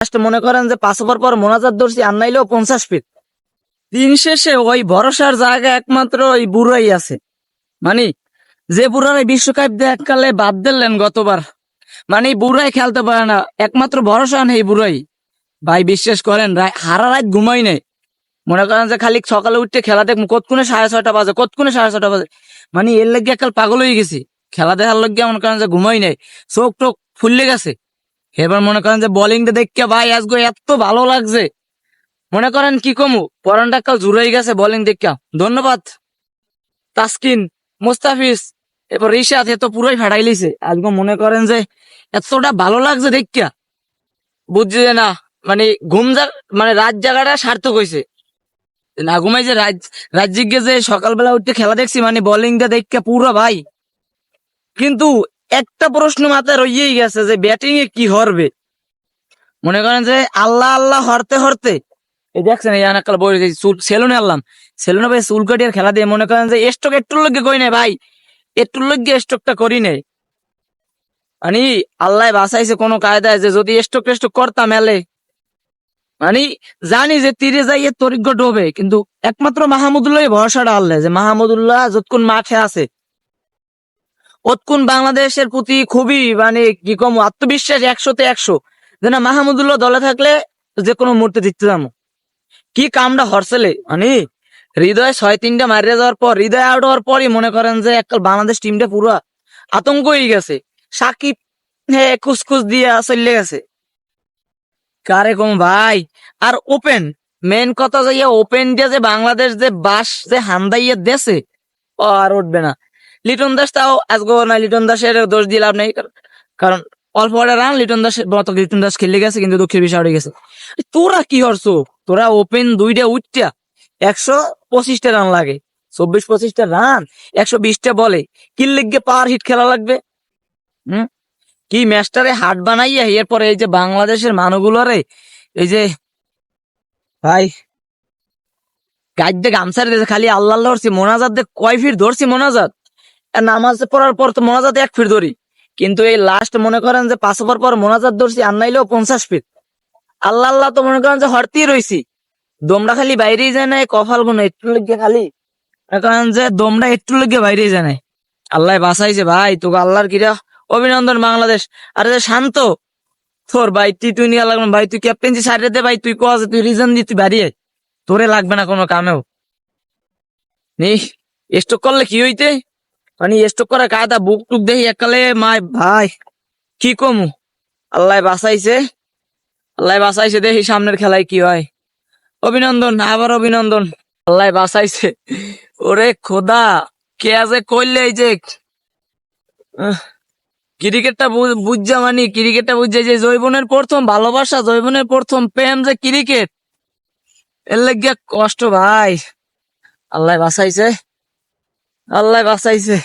মনে করেন যে 5 ওভার পর মোনাজাত ধরছি আর নাইলেও 50 ফিট। দিন শেষে ওই ভরসার জায়গা একমাত্র ওই বুড়াই আছে। মানে যে বুড়ারাই বিশ্বকাপ এককালে বাদ দিলেন গতবার, মানে বুড়াই খেলতে পারে না, একমাত্র ভরসা নেই বুড়াই। ভাই বিশ্বাস করেন হারা রাত ঘুমাই নেই। মনে করেন যে খালি সকালে উঠতে খেলা দেখবো, কতক্ষণে 6:30 বাজে, কতক্ষণে 6:30 বাজে। মানে এর লাগিয়ে একাল পাগল হয়ে গেছি। খেলা দেখার লাগিয়ে মনে করেন যে ঘুমাই নেই, চোখ টোক ফুললে গেছে। এবার মনে করেন যে বোলিংটা দেখে ভাই আজকে এত ভালো লাগছে, মনে করেন কি কমু, পরানটা কাল জুড়াই গেছে বোলিং দেখা। ধন্যবাদ তাসকিন, মুস্তাফিজ, এরপর রিশাদ, এ তো পুরোই ফাটাই লিছে আজকে। মনে করেন যে এতটা ভালো লাগছে দেখা, বুঝছে না মানে মানে রাত জায়গাটা সার্থক হয়েছে। না ঘুমাই যে রাত জিগে যে সকালবেলা উঠতে খেলা দেখছি, মানে বোলিংটা দেখে পুরো ভাই। কিন্তু একটা প্রশ্ন মাথায় রইয়েই গেছে যে ব্যাটিং এ কি হরবে। মনে করেন যে আল্লাহ আল্লাহ হরতে হরতে এই দেখছেন এই অনেককাল বই সেলুনে আনলাম, সেলুনে ভাই চুল কাটিয়ে খেলা দিয়ে মনে করেন যে স্টক একটুর লগে কই নাই ভাই, একটুর লগে স্টকটা করি নাই। মানে আল্লাহ বাঁচাইছে কোনো কায়দায় যে যদি স্টক টেস্টক করতাম এলে, মানে জানি যে তীরে যাইয়ে তরিজ্ঞ ডোবে, কিন্তু একমাত্র মাহমুদুল্লাহ ভরসাটা আল্লাহ, যে মাহমুদুল্লাহ যতক্ষণ মাঠে আছে অতক্ষণ বাংলাদেশের প্রতি খুবই মানে কি কম আত্মবিশ্বাস 100-তে 100, যে না মাহমুদুল্লাহ দলে থাকলে যে কোনো মুহূর্তে জিততে যাবো। কি কামটা হরসেলে, মানে হৃদয় 6-3টা মারিয়ে যাওয়ার পর, হৃদয় আউট হওয়ার পরই মনে করেন যে একটা বাংলাদেশ টিমটা পুরো আতঙ্ক হয়ে গেছে। সাকিব খুসখুস দিয়ে চলে গেছে কারে কম ভাই। আর ওপেন মেন কথা যাইয়া ওপেন দিয়ে যে বাংলাদেশ যে বাস যে হান্দাইয়া দেশে, ও আর উঠবে না। লিটন দাস তাও আজকে না, লিটন দাসের দোষ দিয়ে লাভ নেই, কারণ অল্প একটা রান লিটন দাস মতো লিটন দাস খেলে গেছে, কিন্তু দুঃখের বিষয় উঠে গেছে। তোরা কি হরছো, তোরা ওপেন 2টা উঠটা 125টা রান লাগে, 24-25টা রান 120টা বলে, কি লিগে পাওয়ার হিট খেলা লাগবে। হম কি ম্যাচটারে হাট বানাইয়া এরপরে এই যে বাংলাদেশের মানুষগুলোরে এই যে ভাই গাইডে গামছার দিয়েছে, খালি আল্লাহ আল্লাহ ধরছি মোনাজাত দে কয় ফিট ধরছি মোনাজাত, আর নামাজ পড়ার পর তো মোনাজাত 1 ফিট ধরি, কিন্তু এই লাস্ট মনে করেন যে 5 ওভার পর মোনাজাত ধরছি আর নাইলেও 50 ফিট। আল্লাহ আল্লাহ তো মনে করেন যে হরতেই রয়েছি, দমটা খালি বাইরেই যায় না, কপাল গুলো একটু লেগে খালি মনে করেন যে দমটা একটু লেগে বাইরেই যায় না। আল্লাহ বাঁচাইছে ভাই, তোকে আল্লাহর কিরা অভিনন্দন বাংলাদেশ। আরে যে শান্ত তোর ভাই T20 লাগবে ভাই, তুই ক্যাপ্টেন্সি সাইড দে ভাই, তুই কজ তুই রিজন দি, তুই বাড়িয়ে তোরে লাগবে না কোনো কামেও। নি স্টক করলে কি হইতে, মানে স্টক করা কায়দা বুক টুক দেখি একালে মাই ভাই কি কমু। আল্লাহ বাঁচাইছে, আল্লাহ বাঁচাইছে, দেখি সামনের খেলায় কি হয়। অভিনন্দন, আবার অভিনন্দন, আল্লাহ বাঁচাইছে। ওরে খোদা, কে আছে কইলে এই যে ক্রিকেটটা বুঝা, মানে ক্রিকেটটা বুঝছে যে জৈবনের প্রথম ভালোবাসা, জৈবনের প্রথম প্রেম যে ক্রিকেট, এর লাগিয়া কষ্ট ভাই। আল্লাহ বাঁচাইছে, আল্লাহ বাঁচাইছে।